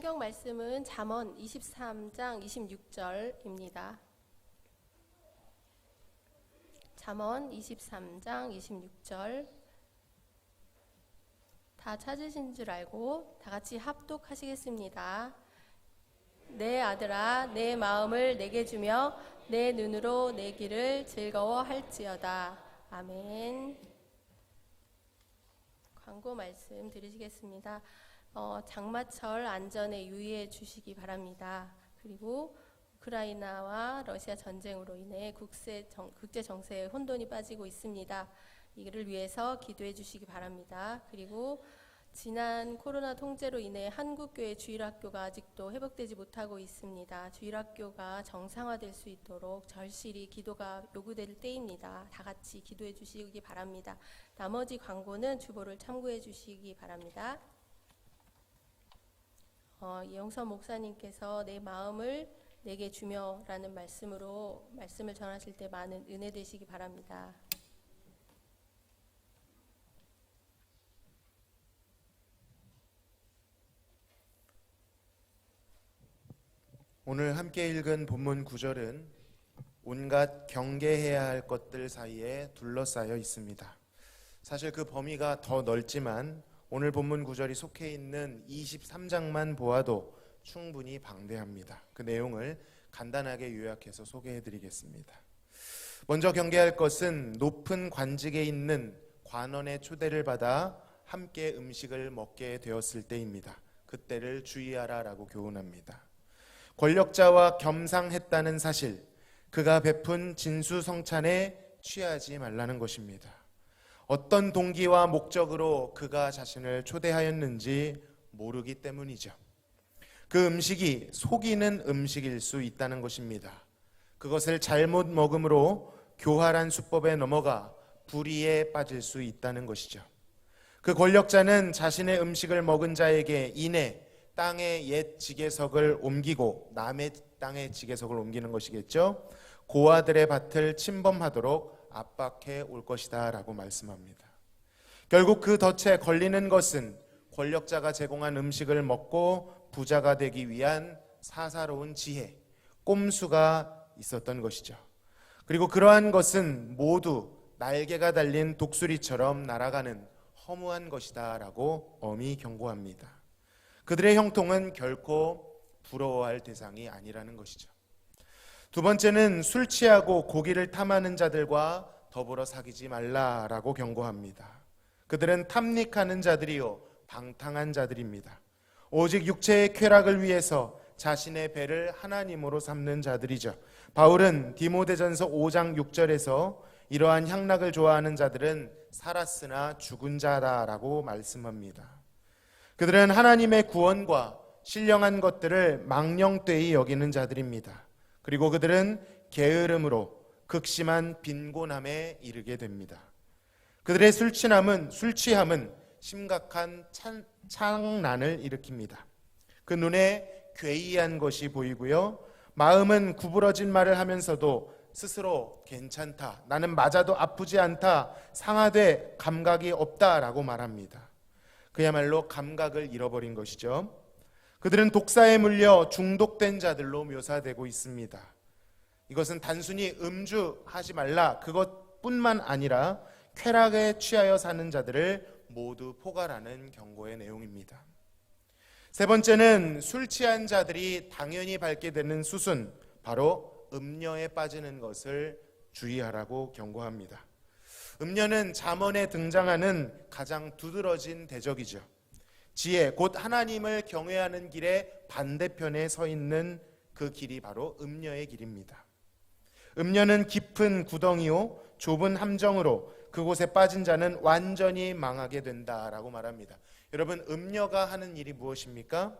성경 말씀은 잠언 23장 26절입니다. 잠언 23장 26절. 다 찾으신 줄 알고 다 같이 합독하시겠습니다. 내 아들아, 내 마음을 내게 주며 내 눈으로 내 길을 즐거워할지어다. 아멘. 광고 말씀 들으시겠습니다. 장마철 안전에 유의해 주시기 바랍니다. 그리고 우크라이나와 러시아 전쟁으로 인해 국제 정세에 혼돈이 빠지고 있습니다. 이를 위해서 기도해 주시기 바랍니다. 그리고 지난 코로나 통제로 인해 한국교회 주일학교가 아직도 회복되지 못하고 있습니다. 주일학교가 정상화될 수 있도록 절실히 기도가 요구될 때입니다. 다 같이 기도해 주시기 바랍니다. 나머지 광고는 주보를 참고해 주시기 바랍니다. 이영선 목사님께서 내 마음을 내게 주며 라는 말씀으로 말씀을 전하실 때 많은 은혜 되시기 바랍니다. 오늘 함께 읽은 본문 구절은 온갖 경계해야 할 것들 사이에 둘러싸여 있습니다. 사실 그 범위가 더 넓지만 오늘 본문 구절이 속해 있는 23장만 보아도 충분히 방대합니다. 그 내용을 간단하게 요약해서 소개해드리겠습니다. 먼저 경계할 것은 높은 관직에 있는 관원의 초대를 받아 함께 음식을 먹게 되었을 때입니다. 그때를 주의하라라고 교훈합니다. 권력자와 겸상했다는 사실, 그가 베푼 진수성찬에 취하지 말라는 것입니다. 어떤 동기와 목적으로 그가 자신을 초대하였는지 모르기 때문이죠. 그 음식이 속이는 음식일 수 있다는 것입니다. 그것을 잘못 먹음으로 교활한 수법에 넘어가 불의에 빠질 수 있다는 것이죠. 그 권력자는 자신의 음식을 먹은 자에게 이내 땅의 옛 지게석을 옮기고 남의 땅의 지게석을 옮기는 것이겠죠. 고아들의 밭을 침범하도록 압박해 올 것이다 라고 말씀합니다. 결국 그 덫에 걸리는 것은 권력자가 제공한 음식을 먹고 부자가 되기 위한 사사로운 지혜, 꼼수가 있었던 것이죠. 그리고 그러한 것은 모두 날개가 달린 독수리처럼 날아가는 허무한 것이다 라고 엄히 경고합니다. 그들의 형통은 결코 부러워할 대상이 아니라는 것이죠. 두 번째는 술 취하고 고기를 탐하는 자들과 더불어 사귀지 말라라고 경고합니다. 그들은 탐닉하는 자들이요 방탕한 자들입니다. 오직 육체의 쾌락을 위해서 자신의 배를 하나님으로 삼는 자들이죠. 바울은 디모데전서 5장 6절에서 이러한 향락을 좋아하는 자들은 살았으나 죽은 자다라고 말씀합니다. 그들은 하나님의 구원과 신령한 것들을 망령되이 여기는 자들입니다. 그리고 그들은 게으름으로 극심한 빈곤함에 이르게 됩니다. 그들의 술 취함은 심각한 창난을 일으킵니다. 그 눈에 괴이한 것이 보이고요. 마음은 구부러진 말을 하면서도 스스로 괜찮다, 나는 맞아도 아프지 않다, 상하되 감각이 없다라고 말합니다. 그야말로 감각을 잃어버린 것이죠. 그들은 독사에 물려 중독된 자들로 묘사되고 있습니다. 이것은 단순히 음주하지 말라 그것뿐만 아니라 쾌락에 취하여 사는 자들을 모두 포괄하는 경고의 내용입니다. 세 번째는 술 취한 자들이 당연히 밟게 되는 수순, 바로 음녀에 빠지는 것을 주의하라고 경고합니다. 음녀는 잠언에 등장하는 가장 두드러진 대적이죠. 지혜, 곧 하나님을 경외하는 길의 반대편에 서 있는 그 길이 바로 음녀의 길입니다. 음녀는 깊은 구덩이요 좁은 함정으로 그곳에 빠진 자는 완전히 망하게 된다라고 말합니다. 여러분, 음녀가 하는 일이 무엇입니까?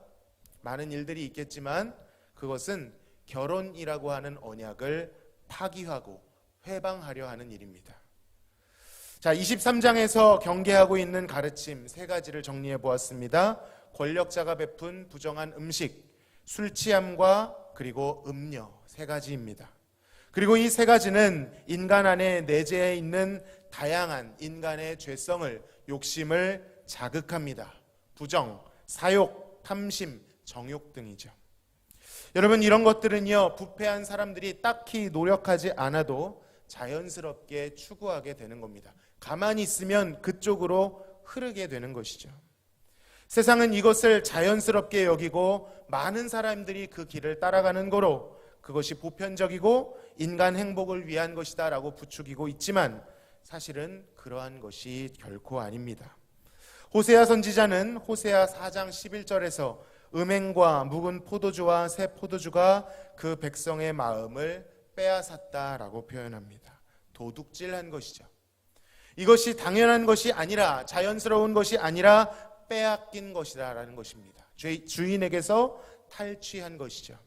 많은 일들이 있겠지만 그것은 결혼이라고 하는 언약을 파기하고 회방하려 하는 일입니다. 자, 23장에서 경계하고 있는 가르침 세 가지를 정리해 보았습니다. 권력자가 베푼 부정한 음식, 술 취함과 그리고 음녀 세 가지입니다. 그리고 이 세 가지는 인간 안에 내재해 있는 다양한 인간의 죄성을, 욕심을 자극합니다. 부정, 사욕, 탐심, 정욕 등이죠. 여러분, 이런 것들은요, 부패한 사람들이 딱히 노력하지 않아도 자연스럽게 추구하게 되는 겁니다. 가만히 있으면 그쪽으로 흐르게 되는 것이죠. 세상은 이것을 자연스럽게 여기고 많은 사람들이 그 길을 따라가는 거로 그것이 보편적이고 인간 행복을 위한 것이다 라고 부추기고 있지만 사실은 그러한 것이 결코 아닙니다. 호세아 선지자는 호세아 4장 11절에서 음행과 묵은 포도주와 새 포도주가 그 백성의 마음을 빼앗았다라고 표현합니다. 도둑질한 것이죠. 이것이 당연한 것이 아니라, 자연스러운 것이 아니라 빼앗긴 것이다라는 것입니다. 주인에게서 탈취한 것이죠.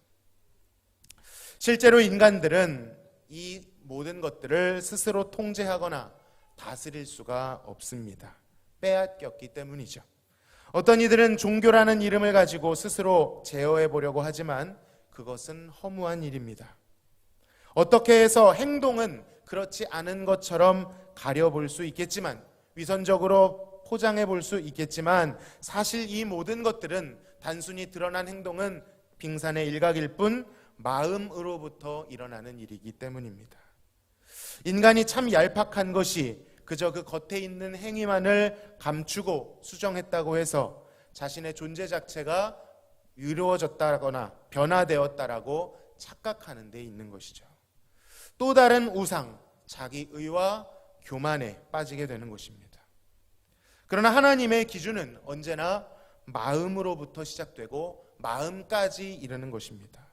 실제로 인간들은 이 모든 것들을 스스로 통제하거나 다스릴 수가 없습니다. 빼앗겼기 때문이죠. 어떤 이들은 종교라는 이름을 가지고 스스로 제어해 보려고 하지만 그것은 허무한 일입니다. 어떻게 해서 행동은 그렇지 않은 것처럼 가려볼 수 있겠지만, 위선적으로 포장해 볼 수 있겠지만, 사실 이 모든 것들은 단순히 드러난 행동은 빙산의 일각일 뿐 마음으로부터 일어나는 일이기 때문입니다. 인간이 참 얄팍한 것이 그저 그 겉에 있는 행위만을 감추고 수정했다고 해서 자신의 존재 자체가 이루어졌다거나 변화되었다라고 착각하는 데 있는 것이죠. 또 다른 우상, 자기의와 교만에 빠지게 되는 것입니다. 그러나 하나님의 기준은 언제나 마음으로부터 시작되고 마음까지 이르는 것입니다.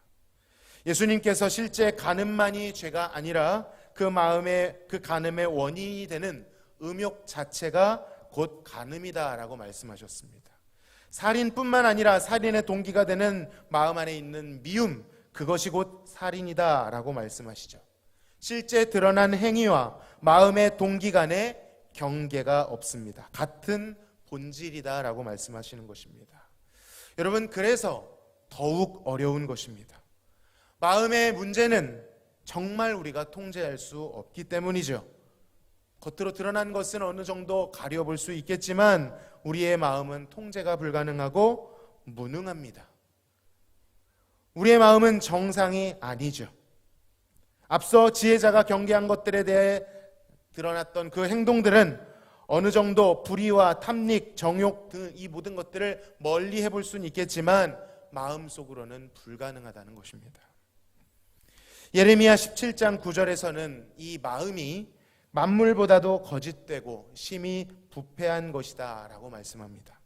예수님께서 실제 간음만이 죄가 아니라 그 간음의 원인이 되는 음욕 자체가 곧 간음이다라고 말씀하셨습니다. 살인뿐만 아니라 살인의 동기가 되는 마음 안에 있는 미움, 그것이 곧 살인이다라고 말씀하시죠. 실제 드러난 행위와 마음의 동기 간에 경계가 없습니다. 같은 본질이다라고 말씀하시는 것입니다. 여러분, 그래서 더욱 어려운 것입니다. 마음의 문제는 정말 우리가 통제할 수 없기 때문이죠. 겉으로 드러난 것은 어느 정도 가려볼 수 있겠지만 우리의 마음은 통제가 불가능하고 무능합니다. 우리의 마음은 정상이 아니죠. 앞서 지혜자가 경계한 것들에 대해 드러났던 그 행동들은 어느 정도 불의와 탐닉, 정욕 등 이 모든 것들을 멀리 해볼 수는 있겠지만 마음속으로는 불가능하다는 것입니다. 예레미야 17장 9절에서는 이 마음이 만물보다도 거짓되고 심히 부패한 것이다 라고 말씀합니다.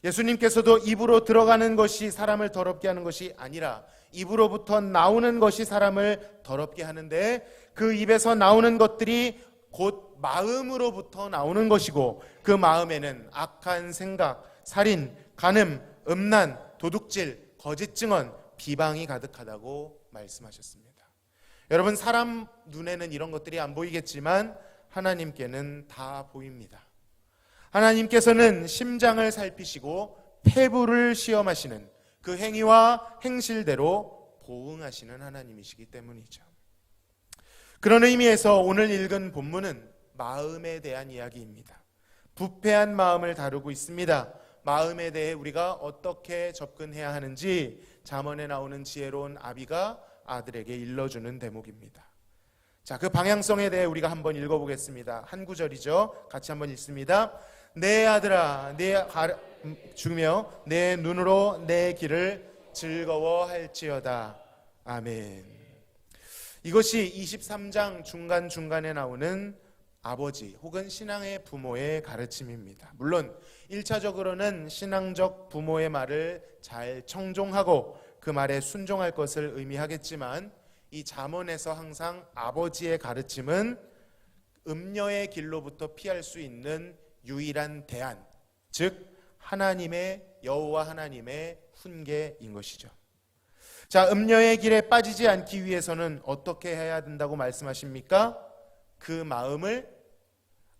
예수님께서도 입으로 들어가는 것이 사람을 더럽게 하는 것이 아니라 입으로부터 나오는 것이 사람을 더럽게 하는데, 그 입에서 나오는 것들이 곧 마음으로부터 나오는 것이고 그 마음에는 악한 생각, 살인, 간음, 음란, 도둑질, 거짓 증언, 비방이 가득하다고 말씀하셨습니다. 여러분, 사람 눈에는 이런 것들이 안 보이겠지만 하나님께는 다 보입니다. 하나님께서는 심장을 살피시고 폐부를 시험하시는 그 행위와 행실대로 보응하시는 하나님이시기 때문이죠. 그런 의미에서 오늘 읽은 본문은 마음에 대한 이야기입니다. 부패한 마음을 다루고 있습니다. 마음에 대해 우리가 어떻게 접근해야 하는지 잠언에 나오는 지혜로운 아비가 아들에게 일러주는 대목입니다. 자, 그 방향성에 대해 우리가 한번 읽어보겠습니다. 한 구절이죠. 같이 한번 읽습니다. 내 아들아, 주며 내 눈으로 내 길을 즐거워할지어다. 아멘. 이것이 23장 중간중간에 나오는 아버지 혹은 신앙의 부모의 가르침입니다. 물론 1차적으로는 신앙적 부모의 말을 잘 청종하고 그 말에 순종할 것을 의미하겠지만, 이 잠언에서 항상 아버지의 가르침은 음녀의 길로부터 피할 수 있는 유일한 대안, 즉 여호와 하나님의 훈계인 것이죠. 자, 음녀의 길에 빠지지 않기 위해서는 어떻게 해야 된다고 말씀하십니까? 그 마음을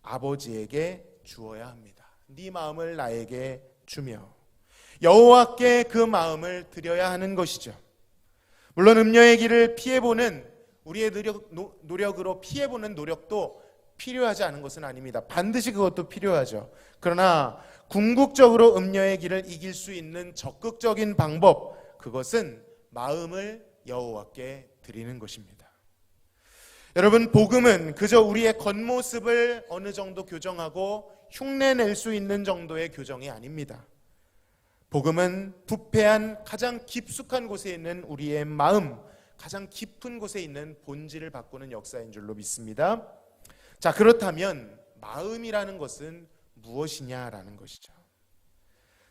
아버지에게 주어야 합니다. 네 마음을 나에게 주며 여호와께 그 마음을 드려야 하는 것이죠. 물론 음녀의 길을 피해보는 우리의 노력으로 피해보는 노력도 필요하지 않은 것은 아닙니다. 반드시 그것도 필요하죠. 그러나 궁극적으로 음녀의 길을 이길 수 있는 적극적인 방법, 그것은 마음을 여호와께 드리는 것입니다. 여러분, 복음은 그저 우리의 겉모습을 어느 정도 교정하고 흉내낼 수 있는 정도의 교정이 아닙니다. 복음은 부패한 가장 깊숙한 곳에 있는 우리의 마음, 가장 깊은 곳에 있는 본질을 바꾸는 역사인 줄로 믿습니다. 자, 그렇다면 마음이라는 것은 무엇이냐라는 것이죠.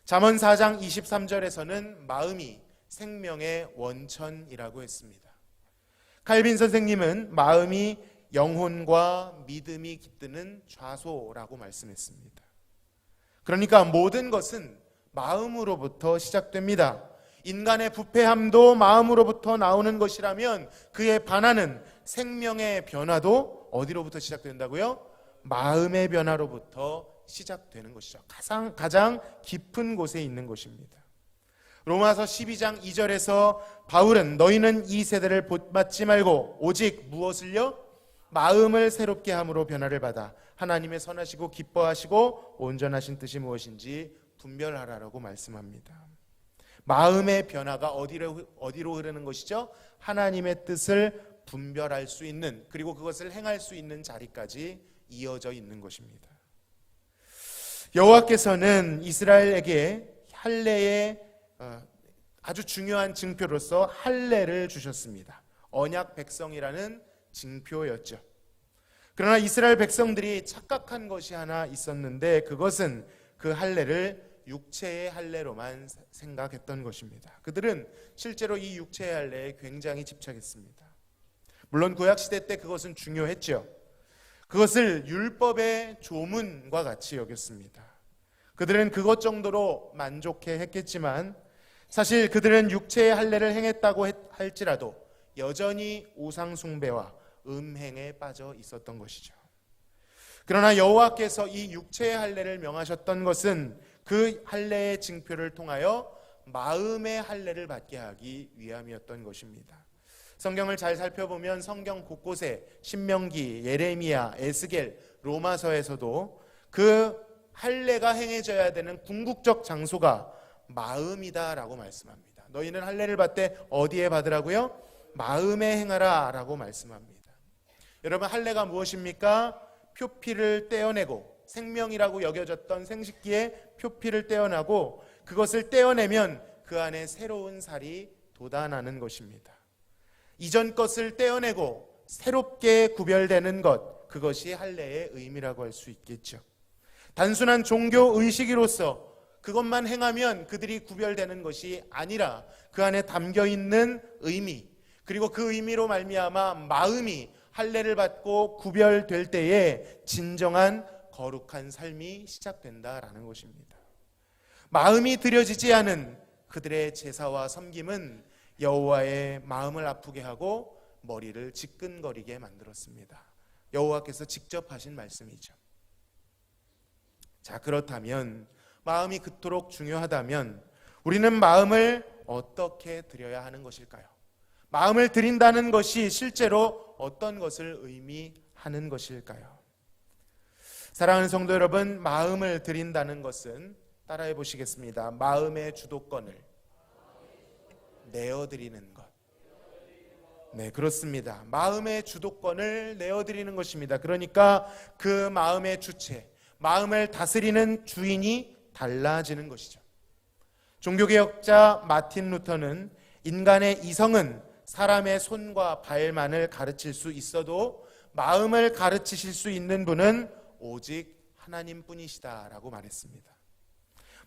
잠언 4장 23절에서는 마음이 생명의 원천이라고 했습니다. 칼빈 선생님은 마음이 영혼과 믿음이 깃드는 좌소라고 말씀했습니다. 그러니까 모든 것은 마음으로부터 시작됩니다. 인간의 부패함도 마음으로부터 나오는 것이라면 그에 반하는 생명의 변화도 어디로부터 시작된다고요? 마음의 변화로부터 시작되는 것이죠. 가장 깊은 곳에 있는 것입니다. 로마서 12장 2절에서 바울은 너희는 이 세대를 본받지 말고 오직 무엇을요? 마음을 새롭게 함으로 변화를 받아 하나님의 선하시고 기뻐하시고 온전하신 뜻이 무엇인지 분별하라라고 말씀합니다. 마음의 변화가 어디로 흐르는 것이죠? 하나님의 뜻을 분별할 수 있는, 그리고 그것을 행할 수 있는 자리까지 이어져 있는 것입니다. 여호와께서는 이스라엘에게 할례의 아주 중요한 징표로서 할례를 주셨습니다. 언약 백성이라는 징표였죠. 그러나 이스라엘 백성들이 착각한 것이 하나 있었는데 그것은 그 할례를 육체의 할례로만 생각했던 것입니다. 그들은 실제로 이 육체의 할례에 굉장히 집착했습니다. 물론 구약시대 때 그것은 중요했죠. 그것을 율법의 조문과 같이 여겼습니다. 그들은 그것 정도로 만족해 했겠지만 사실 그들은 육체의 할례를 행했다고 할지라도 여전히 우상 숭배와 음행에 빠져 있었던 것이죠. 그러나 여호와께서 이 육체의 할례를 명하셨던 것은 그 할례의 징표를 통하여 마음의 할례를 받게 하기 위함이었던 것입니다. 성경을 잘 살펴보면 성경 곳곳에 신명기, 예레미야, 에스겔, 로마서에서도 그 할례가 행해져야 되는 궁극적 장소가 마음이다라고 말씀합니다. 너희는 할례를 받되 어디에 받으라고요? 마음에 행하라 라고 말씀합니다. 여러분, 할례가 무엇입니까? 표피를 떼어내고, 생명이라고 여겨졌던 생식기의 표피를 떼어내고 그것을 떼어내면 그 안에 새로운 살이 돋아나는 것입니다. 이전 것을 떼어내고 새롭게 구별되는 것, 그것이 할례의 의미라고 할 수 있겠죠. 단순한 종교 의식으로서 그것만 행하면 그들이 구별되는 것이 아니라 그 안에 담겨 있는 의미, 그리고 그 의미로 말미암아 마음이 할례를 받고 구별될 때에 진정한 거룩한 삶이 시작된다라는 것입니다. 마음이 드려지지 않은 그들의 제사와 섬김은 여호와의 마음을 아프게 하고 머리를 지끈거리게 만들었습니다. 여호와께서 직접 하신 말씀이죠. 자, 그렇다면 마음이 그토록 중요하다면 우리는 마음을 어떻게 드려야 하는 것일까요? 마음을 드린다는 것이 실제로 어떤 것을 의미하는 것일까요? 사랑하는 성도 여러분, 마음을 드린다는 것은 따라해 보시겠습니다. 마음의 주도권을 내어드리는 것. 네, 그렇습니다. 마음의 주도권을 내어드리는 것입니다. 그러니까 그 마음의 주체, 마음을 다스리는 주인이 달라지는 것이죠. 종교개혁자 마틴 루터는 인간의 이성은 사람의 손과 발만을 가르칠 수 있어도 마음을 가르치실 수 있는 분은 오직 하나님뿐이시다라고 말했습니다.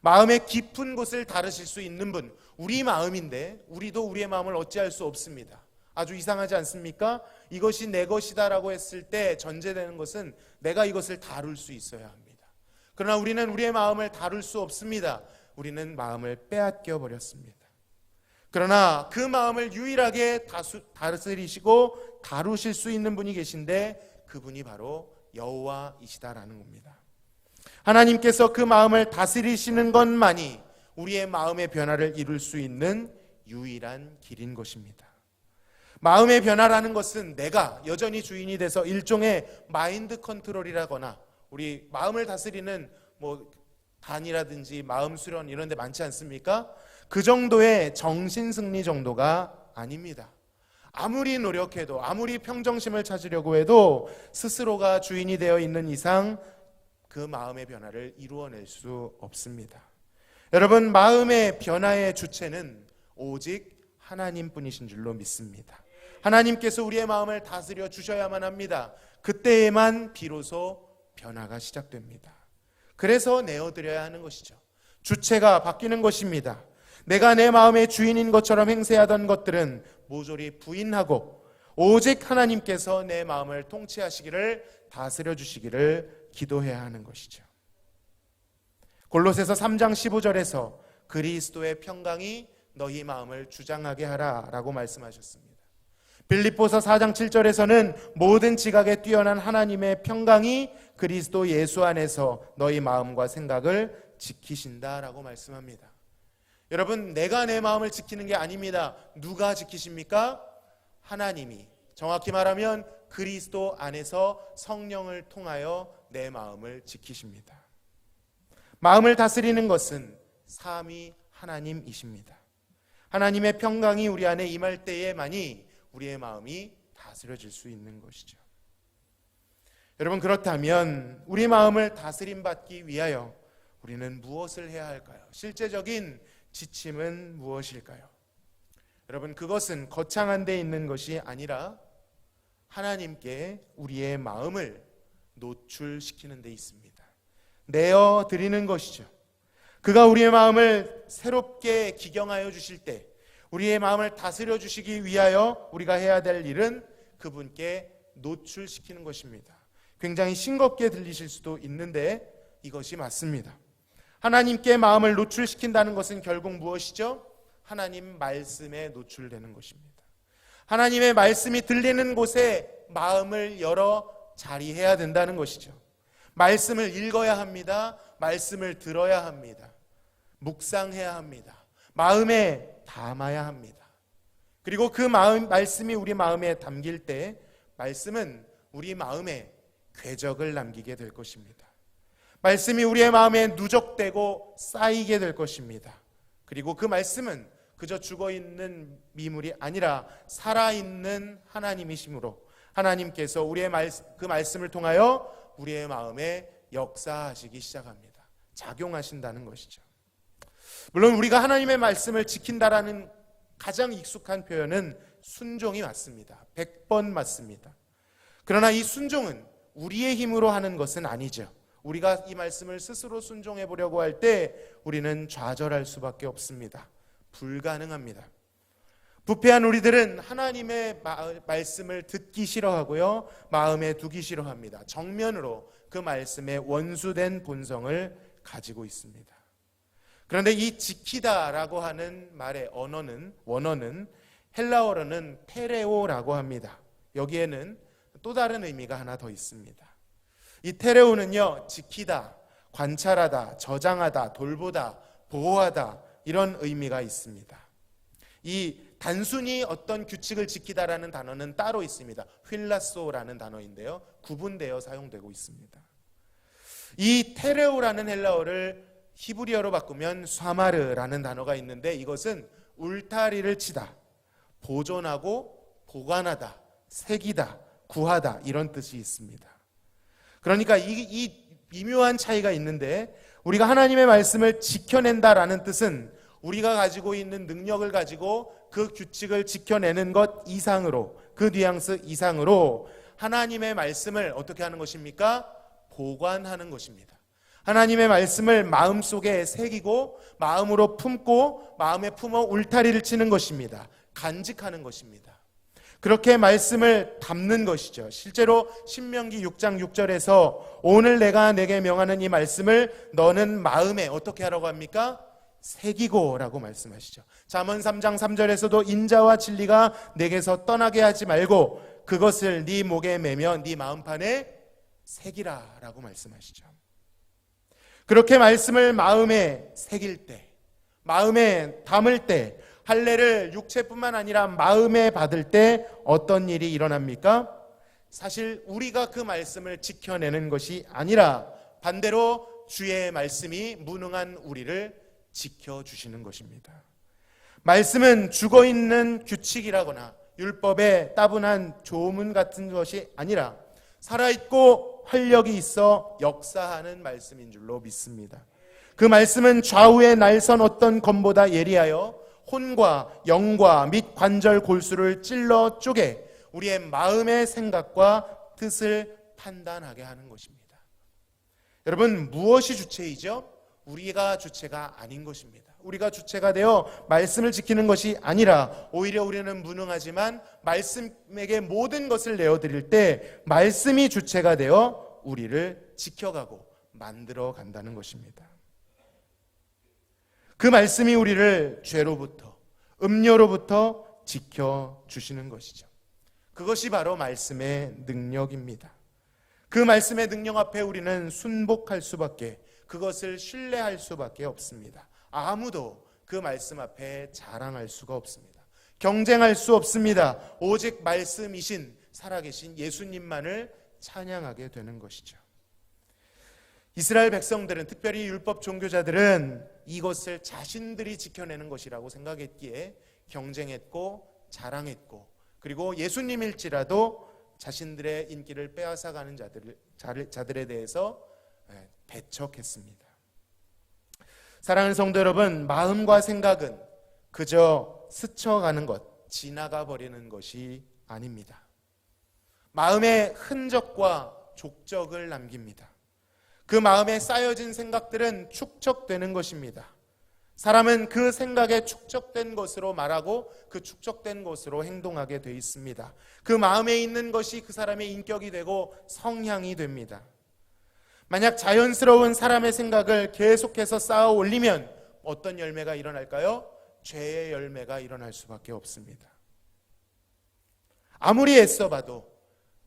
마음의 깊은 곳을 다루실 수 있는 분, 우리 마음인데 우리도 우리의 마음을 어찌할 수 없습니다. 아주 이상하지 않습니까? 이것이 내 것이다라고 했을 때 전제되는 것은 내가 이것을 다룰 수 있어야 합니다. 그러나 우리는 우리의 마음을 다룰 수 없습니다. 우리는 마음을 빼앗겨 버렸습니다. 그러나 그 마음을 유일하게 다스리시고 다루실 수 있는 분이 계신데 그분이 바로 여호와이시다라는 겁니다. 하나님께서 그 마음을 다스리시는 것만이 우리의 마음의 변화를 이룰 수 있는 유일한 길인 것입니다. 마음의 변화라는 것은 내가 여전히 주인이 돼서 일종의 마인드 컨트롤이라거나 우리 마음을 다스리는 간이라든지 마음 수련 이런 데 많지 않습니까? 그 정도의 정신승리 정도가 아닙니다. 아무리 노력해도, 아무리 평정심을 찾으려고 해도 스스로가 주인이 되어 있는 이상 그 마음의 변화를 이루어낼 수 없습니다. 여러분, 마음의 변화의 주체는 오직 하나님뿐이신 줄로 믿습니다. 하나님께서 우리의 마음을 다스려 주셔야만 합니다. 그때에만 비로소 변화가 시작됩니다. 그래서 내어드려야 하는 것이죠. 주체가 바뀌는 것입니다. 내가 내 마음의 주인인 것처럼 행세하던 것들은 모조리 부인하고 오직 하나님께서 내 마음을 통치하시기를, 다스려 주시기를 기도해야 하는 것이죠. 골로새서 3장 15절에서 그리스도의 평강이 너희 마음을 주장하게 하라 라고 말씀하셨습니다. 빌립보서 4장 7절에서는 모든 지각에 뛰어난 하나님의 평강이 그리스도 예수 안에서 너희 마음과 생각을 지키신다 라고 말씀합니다. 여러분, 내가 내 마음을 지키는 게 아닙니다. 누가 지키십니까? 하나님이, 정확히 말하면 그리스도 안에서 성령을 통하여 내 마음을 지키십니다. 마음을 다스리는 것은 삼위 하나님이십니다. 하나님의 평강이 우리 안에 임할 때에만이 우리의 마음이 다스려질 수 있는 것이죠. 여러분, 그렇다면 우리 마음을 다스림받기 위하여 우리는 무엇을 해야 할까요? 실제적인 지침은 무엇일까요? 여러분, 그것은 거창한 데 있는 것이 아니라 하나님께 우리의 마음을 노출시키는 데 있습니다. 내어드리는 것이죠. 그가 우리의 마음을 새롭게 기경하여 주실 때, 우리의 마음을 다스려 주시기 위하여 우리가 해야 될 일은 그분께 노출시키는 것입니다. 굉장히 싱겁게 들리실 수도 있는데 이것이 맞습니다. 하나님께 마음을 노출시킨다는 것은 결국 무엇이죠? 하나님 말씀에 노출되는 것입니다. 하나님의 말씀이 들리는 곳에 마음을 열어 자리해야 된다는 것이죠. 말씀을 읽어야 합니다. 말씀을 들어야 합니다. 묵상해야 합니다. 마음에 담아야 합니다. 그리고 그 말씀이 우리 마음에 담길 때 말씀은 우리 마음에 궤적을 남기게 될 것입니다. 말씀이 우리의 마음에 누적되고 쌓이게 될 것입니다. 그리고 그 말씀은 그저 죽어있는 미물이 아니라 살아있는 하나님이시므로 하나님께서 우리의 그 말씀을 통하여 우리의 마음에 역사하시기 시작합니다. 작용하신다는 것이죠. 물론 우리가 하나님의 말씀을 지킨다라는 가장 익숙한 표현은 순종이 맞습니다. 100번 맞습니다. 그러나 이 순종은 우리의 힘으로 하는 것은 아니죠. 우리가 이 말씀을 스스로 순종해 보려고 할 때 우리는 좌절할 수밖에 없습니다. 불가능합니다. 부패한 우리들은 하나님의 말씀을 듣기 싫어하고요, 마음에 두기 싫어합니다. 정면으로 그 말씀의 원수된 본성을 가지고 있습니다. 그런데 이 지키다라고 하는 말의 원어는 헬라어로는 테레오라고 합니다. 여기에는 또 다른 의미가 하나 더 있습니다. 이 테레오는요, 지키다, 관찰하다, 저장하다, 돌보다, 보호하다 이런 의미가 있습니다. 이 단순히 어떤 규칙을 지키다라는 단어는 따로 있습니다. 휠라소라는 단어인데요, 구분되어 사용되고 있습니다. 이 테레오라는 헬라어를 히브리어로 바꾸면 쏴마르라는 단어가 있는데 이것은 울타리를 치다, 보존하고 보관하다, 새기다, 구하다 이런 뜻이 있습니다. 그러니까 이 미묘한 차이가 있는데 우리가 하나님의 말씀을 지켜낸다라는 뜻은 우리가 가지고 있는 능력을 가지고 그 규칙을 지켜내는 것 이상으로, 그 뉘앙스 이상으로 하나님의 말씀을 어떻게 하는 것입니까? 보관하는 것입니다. 하나님의 말씀을 마음속에 새기고 마음으로 품고 마음에 품어 울타리를 치는 것입니다. 간직하는 것입니다. 그렇게 말씀을 담는 것이죠. 실제로 신명기 6장 6절에서 오늘 내가 내게 명하는 이 말씀을 너는 마음에 어떻게 하라고 합니까? 새기고 라고 말씀하시죠. 잠언 3장 3절에서도 인자와 진리가 내게서 떠나게 하지 말고 그것을 네 목에 매며 네 마음판에 새기라 라고 말씀하시죠. 그렇게 말씀을 마음에 새길 때, 마음에 담을 때, 할례를 육체뿐만 아니라 마음에 받을 때 어떤 일이 일어납니까? 사실 우리가 그 말씀을 지켜내는 것이 아니라 반대로 주의 말씀이 무능한 우리를 지켜주시는 것입니다. 말씀은 죽어있는 규칙이라거나 율법의 따분한 조문 같은 것이 아니라 살아있고 활력이 있어 역사하는 말씀인 줄로 믿습니다. 그 말씀은 좌우에 날선 어떤 검보다 예리하여 혼과 영과 및 관절 골수를 찔러 쪼개 우리의 마음의 생각과 뜻을 판단하게 하는 것입니다. 여러분, 무엇이 주체이죠? 우리가 주체가 아닌 것입니다. 우리가 주체가 되어 말씀을 지키는 것이 아니라 오히려 우리는 무능하지만 말씀에게 모든 것을 내어드릴 때 말씀이 주체가 되어 우리를 지켜가고 만들어 간다는 것입니다. 그 말씀이 우리를 죄로부터, 음료로부터 지켜주시는 것이죠. 그것이 바로 말씀의 능력입니다. 그 말씀의 능력 앞에 우리는 순복할 수밖에, 그것을 신뢰할 수밖에 없습니다. 아무도 그 말씀 앞에 자랑할 수가 없습니다. 경쟁할 수 없습니다. 오직 말씀이신 살아계신 예수님만을 찬양하게 되는 것이죠. 이스라엘 백성들은, 특별히 율법 종교자들은 이것을 자신들이 지켜내는 것이라고 생각했기에 경쟁했고 자랑했고, 그리고 예수님일지라도 자신들의 인기를 빼앗아가는 자들에 대해서 배척했습니다. 사랑하는 성도 여러분, 마음과 생각은 그저 스쳐가는 것, 지나가 버리는 것이 아닙니다. 마음의 흔적과 족적을 남깁니다. 그 마음에 쌓여진 생각들은 축적되는 것입니다. 사람은 그 생각에 축적된 것으로 말하고 그 축적된 것으로 행동하게 되어 있습니다. 그 마음에 있는 것이 그 사람의 인격이 되고 성향이 됩니다. 만약 자연스러운 사람의 생각을 계속해서 쌓아 올리면 어떤 열매가 일어날까요? 죄의 열매가 일어날 수밖에 없습니다. 아무리 애써봐도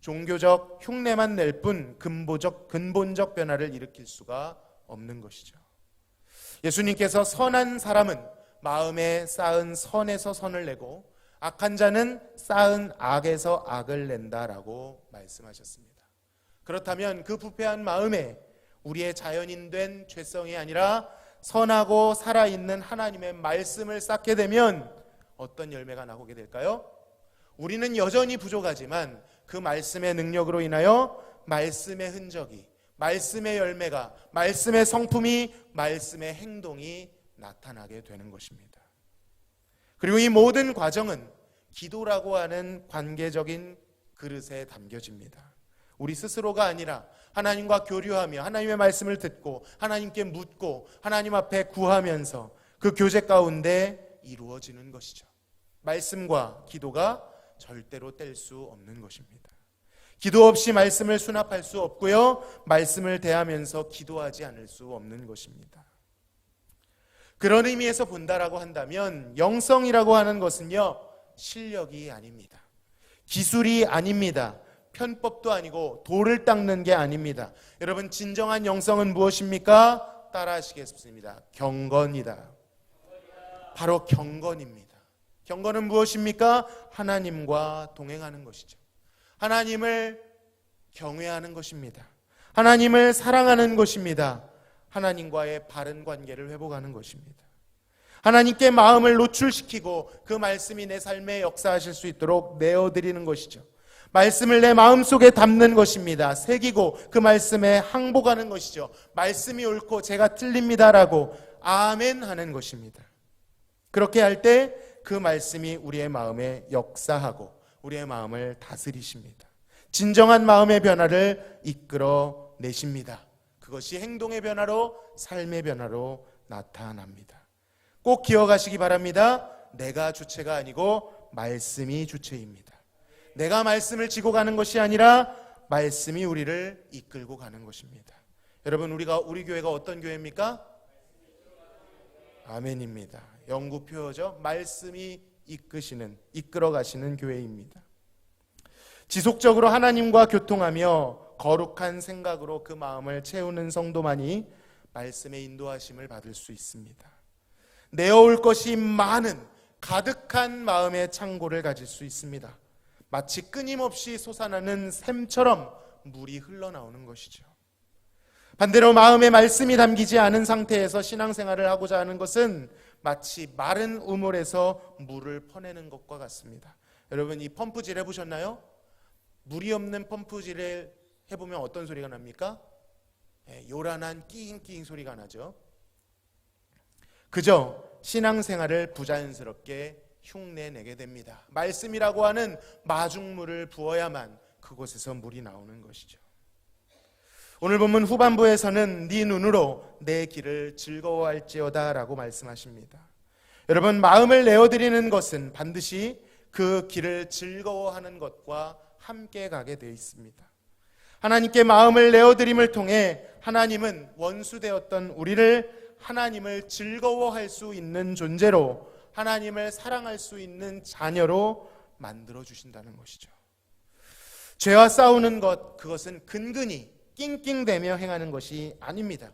종교적 흉내만 낼 뿐 근본적 변화를 일으킬 수가 없는 것이죠. 예수님께서 선한 사람은 마음에 쌓은 선에서 선을 내고 악한 자는 쌓은 악에서 악을 낸다라고 말씀하셨습니다. 그렇다면 그 부패한 마음에 우리의 자연인된 죄성이 아니라 선하고 살아있는 하나님의 말씀을 쌓게 되면 어떤 열매가 나오게 될까요? 우리는 여전히 부족하지만 그 말씀의 능력으로 인하여 말씀의 흔적이, 말씀의 열매가, 말씀의 성품이, 말씀의 행동이 나타나게 되는 것입니다. 그리고 이 모든 과정은 기도라고 하는 관계적인 그릇에 담겨집니다. 우리 스스로가 아니라 하나님과 교류하며 하나님의 말씀을 듣고 하나님께 묻고 하나님 앞에 구하면서 그 교제 가운데 이루어지는 것이죠. 말씀과 기도가 절대로 뗄 수 없는 것입니다. 기도 없이 말씀을 수납할 수 없고요, 말씀을 대하면서 기도하지 않을 수 없는 것입니다. 그런 의미에서 본다라고 한다면 영성이라고 하는 것은요, 실력이 아닙니다. 기술이 아닙니다. 편법도 아니고 돌을 닦는 게 아닙니다. 여러분, 진정한 영성은 무엇입니까? 따라 하시겠습니다. 경건이다. 바로 경건입니다. 경건은 무엇입니까? 하나님과 동행하는 것이죠. 하나님을 경외하는 것입니다. 하나님을 사랑하는 것입니다. 하나님과의 바른 관계를 회복하는 것입니다. 하나님께 마음을 노출시키고 그 말씀이 내 삶에 역사하실 수 있도록 내어드리는 것이죠. 말씀을 내 마음속에 담는 것입니다. 새기고 그 말씀에 항복하는 것이죠. 말씀이 옳고 제가 틀립니다라고 아멘 하는 것입니다. 그렇게 할 때 그 말씀이 우리의 마음에 역사하고 우리의 마음을 다스리십니다. 진정한 마음의 변화를 이끌어 내십니다. 그것이 행동의 변화로, 삶의 변화로 나타납니다. 꼭 기억하시기 바랍니다. 내가 주체가 아니고 말씀이 주체입니다. 내가 말씀을 지고 가는 것이 아니라 말씀이 우리를 이끌고 가는 것입니다. 여러분, 우리 교회가 어떤 교회입니까? 아멘입니다. 영구 표어죠. 말씀이 이끌어 가시는 교회입니다. 지속적으로 하나님과 교통하며 거룩한 생각으로 그 마음을 채우는 성도만이 말씀의 인도하심을 받을 수 있습니다. 내어올 것이 많은 가득한 마음의 창고를 가질 수 있습니다. 마치 끊임없이 솟아나는 샘처럼 물이 흘러나오는 것이죠. 반대로 마음에 말씀이 담기지 않은 상태에서 신앙생활을 하고자 하는 것은 마치 마른 우물에서 물을 퍼내는 것과 같습니다. 여러분, 이 펌프질 해보셨나요? 물이 없는 펌프질을 해보면 어떤 소리가 납니까? 요란한 끼잉끼잉 소리가 나죠. 그저 신앙생활을 부자연스럽게 흉내내게 됩니다. 말씀이라고 하는 마중물을 부어야만 그곳에서 물이 나오는 것이죠. 오늘 본문 후반부에서는 네 눈으로 내 길을 즐거워할지어다 라고 말씀하십니다. 여러분, 마음을 내어드리는 것은 반드시 그 길을 즐거워하는 것과 함께 가게 되어 있습니다. 하나님께 마음을 내어드림을 통해 하나님은 원수되었던 우리를 하나님을 즐거워할 수 있는 존재로, 하나님을 사랑할 수 있는 자녀로 만들어 주신다는 것이죠. 죄와 싸우는 것, 그것은 근근히 낑낑대며 행하는 것이 아닙니다.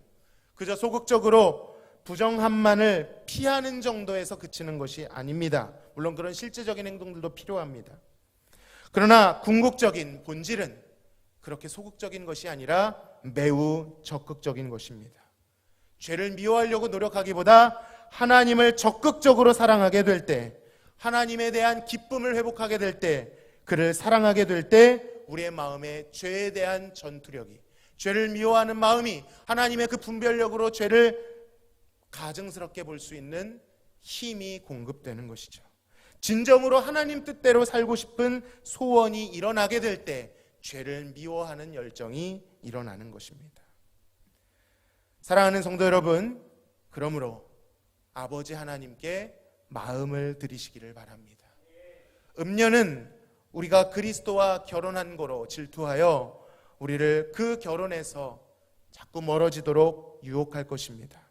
그저 소극적으로 부정함만을 피하는 정도에서 그치는 것이 아닙니다. 물론 그런 실제적인 행동들도 필요합니다. 그러나 궁극적인 본질은 그렇게 소극적인 것이 아니라 매우 적극적인 것입니다. 죄를 미워하려고 노력하기보다 하나님을 적극적으로 사랑하게 될 때, 하나님에 대한 기쁨을 회복하게 될 때, 그를 사랑하게 될 때 우리의 마음에 죄에 대한 전투력이, 죄를 미워하는 마음이 하나님의 그 분별력으로 죄를 가증스럽게 볼 수 있는 힘이 공급되는 것이죠. 진정으로 하나님 뜻대로 살고 싶은 소원이 일어나게 될 때 죄를 미워하는 열정이 일어나는 것입니다. 사랑하는 성도 여러분, 그러므로 아버지 하나님께 마음을 드리시기를 바랍니다. 음녀는 우리가 그리스도와 결혼한 거로 질투하여 우리를 그 결혼에서 자꾸 멀어지도록 유혹할 것입니다.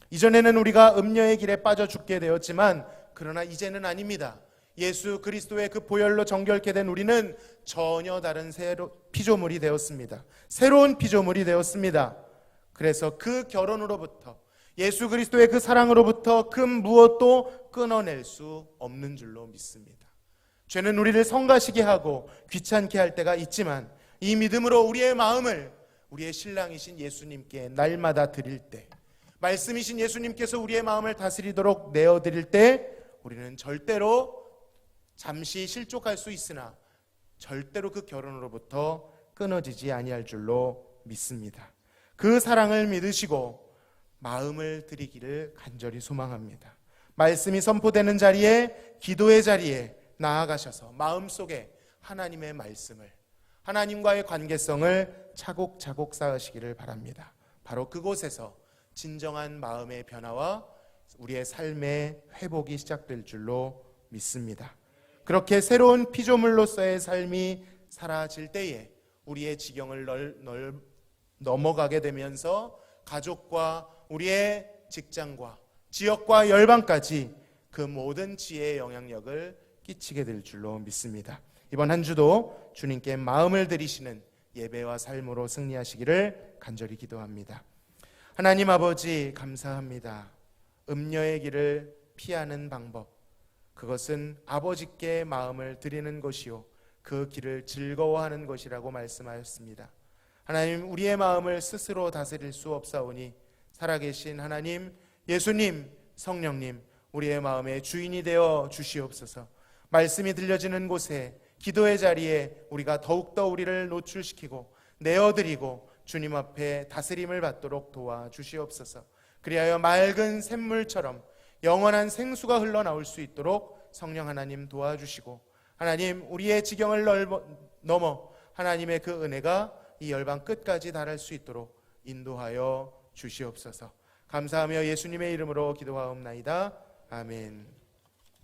이전에는 우리가 음녀의 길에 빠져 죽게 되었지만 그러나 이제는 아닙니다. 예수 그리스도의 그 보혈로 정결케 된 우리는 전혀 다른 피조물이 되었습니다. 새로운 피조물이 되었습니다. 그래서 그 결혼으로부터, 예수 그리스도의 그 사랑으로부터 그 무엇도 끊어낼 수 없는 줄로 믿습니다. 죄는 우리를 성가시게 하고 귀찮게 할 때가 있지만 이 믿음으로 우리의 마음을 우리의 신랑이신 예수님께 날마다 드릴 때, 말씀이신 예수님께서 우리의 마음을 다스리도록 내어드릴 때 우리는 절대로 잠시 실족할 수 있으나 절대로 그 결혼으로부터 끊어지지 아니할 줄로 믿습니다. 그 사랑을 믿으시고 마음을 드리기를 간절히 소망합니다. 말씀이 선포되는 자리에, 기도의 자리에 나아가셔서 마음속에 하나님의 말씀을, 하나님과의 관계성을 차곡차곡 쌓으시기를 바랍니다. 바로 그곳에서 진정한 마음의 변화와 우리의 삶의 회복이 시작될 줄로 믿습니다. 그렇게 새로운 피조물로서의 삶이 사라질 때에 우리의 지경을 넘어가게 되면서 가족과 우리의 직장과 지역과 열방까지 그 모든 지혜의 영향력을 끼치게 될 줄로 믿습니다. 이번 한 주도 주님께 마음을 드리시는 예배와 삶으로 승리하시기를 간절히 기도합니다. 하나님 아버지, 감사합니다. 음녀의 길을 피하는 방법, 그것은 아버지께 마음을 드리는 것이요 그 길을 즐거워하는 것이라고 말씀하였습니다. 하나님, 우리의 마음을 스스로 다스릴 수 없사오니 살아계신 하나님, 예수님, 성령님, 우리의 마음의 주인이 되어 주시옵소서. 말씀이 들려지는 곳에, 기도의 자리에 우리가 더욱더 우리를 노출시키고 내어드리고 주님 앞에 다스림을 받도록 도와주시옵소서. 그리하여 맑은 샘물처럼 영원한 생수가 흘러나올 수 있도록 성령 하나님 도와주시고, 하나님, 우리의 지경을 넘어 하나님의 그 은혜가 이 열방 끝까지 달할 수 있도록 인도하여 주시옵소서. 감사하며 예수님의 이름으로 기도하옵나이다. 아멘.